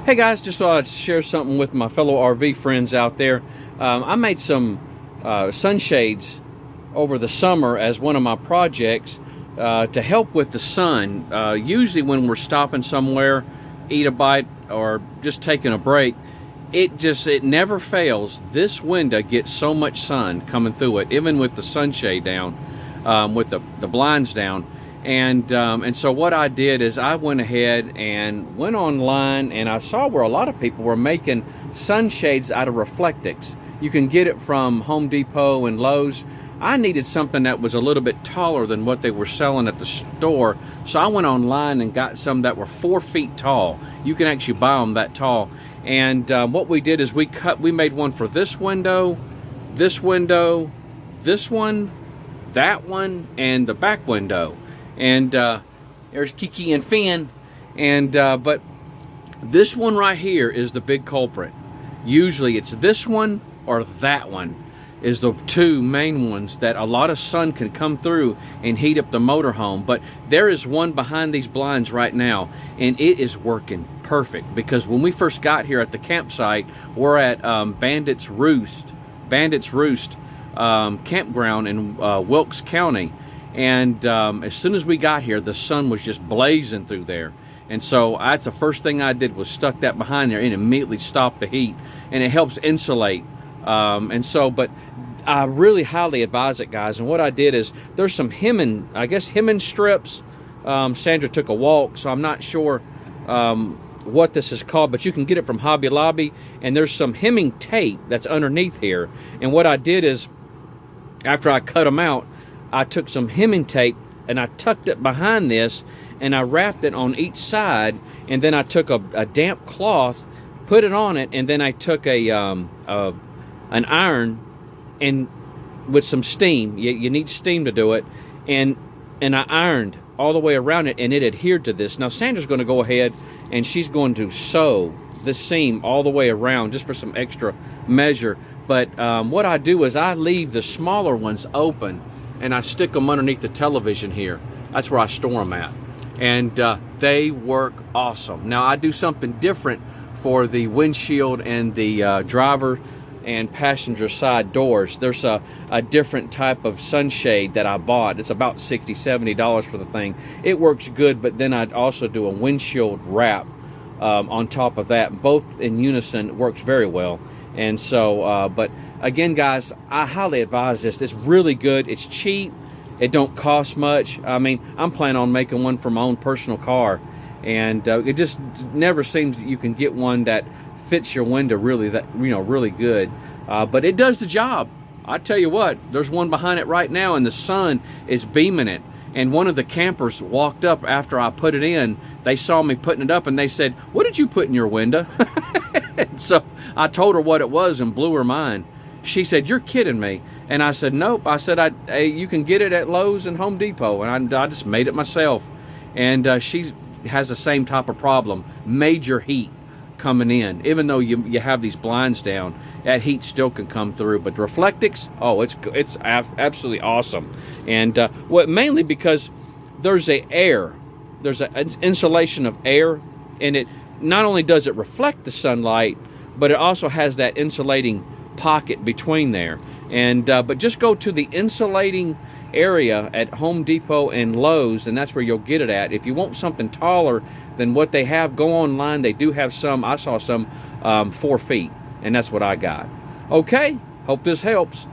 Hey guys, just thought I'd share something with my fellow RV friends out there. I made some sunshades over the summer as one of my projects to help with the sun. Usually when we're stopping somewhere, eat a bite, or just taking a break, it never fails. This window gets so much sun coming through it, even with the sunshade down, with the blinds down. And so what I did is I went ahead and went online, and I saw where a lot of people were making sunshades out of Reflectix. You can get it from Home Depot and Lowe's. I needed something that was a little bit taller than what they were selling at the store, so I went online and got some that were 4 feet tall. You can actually buy them that tall. And what we did is we made one for this window, this window, this one, that one, and the back window. And there's Kiki and Finn, and but this one right here is the big culprit. Usually it's this one or that one is the two main ones that a lot of sun can come through and heat up the motorhome. But there is one behind these blinds right now, and it is working perfect, because when we first got here at the campsite, we're at Bandit's Roost campground in Wilkes County. And as soon as we got here, the sun was just blazing through there. And so that's the first thing I did, was stuck that behind there and immediately stopped the heat. And it helps insulate. But I really highly advise it, guys. And what I did is, there's some hemming, I guess hemming strips. Sandra took a walk, so I'm not sure what this is called, but you can get it from Hobby Lobby. And there's some hemming tape that's underneath here. And what I did is, after I cut them out, I took some hemming tape and I tucked it behind this, and I wrapped it on each side, and then I took a damp cloth, put it on it, and then I took an iron and with some steam. You need steam to do it, and I ironed all the way around it, and it adhered to this. Now Sandra's going to go ahead and she's going to sew this seam all the way around just for some extra measure. But what I do is I leave the smaller ones open, and I stick them underneath the television here. That's where I store them at. And they work awesome. Now I do something different for the windshield and the driver and passenger side doors. There's a different type of sunshade that I bought. It's about $60, $70 for the thing. It works good, but then I'd also do a windshield wrap on top of that. Both in unison, works very well. And so, but again, guys, I highly advise this. It's really good. It's cheap. It don't cost much. I mean, I'm planning on making one for my own personal car, and it just never seems that you can get one that fits your window really good. But it does the job. I tell you what, there's one behind it right now, and the sun is beaming it. And one of the campers walked up after I put it in. They saw me putting it up, and they said, "What did you put in your window?" So I told her what it was and blew her mind. She said, "You're kidding me." And I said, "Nope." I said, you can get it at Lowe's and Home Depot. And I just made it myself. And she has the same type of problem, major heat coming in. Even though you have these blinds down, that heat still can come through. But Reflectix, oh, it's absolutely awesome. And mainly because there's an insulation of air, and it not only does it reflect the sunlight, but it also has that insulating pocket between there. And but just go to the insulating area at Home Depot and Lowe's, and that's where you'll get it at. If you want something taller than what they have, go online. They do have some. I saw some 4 feet, and that's what I got. Okay, hope this helps.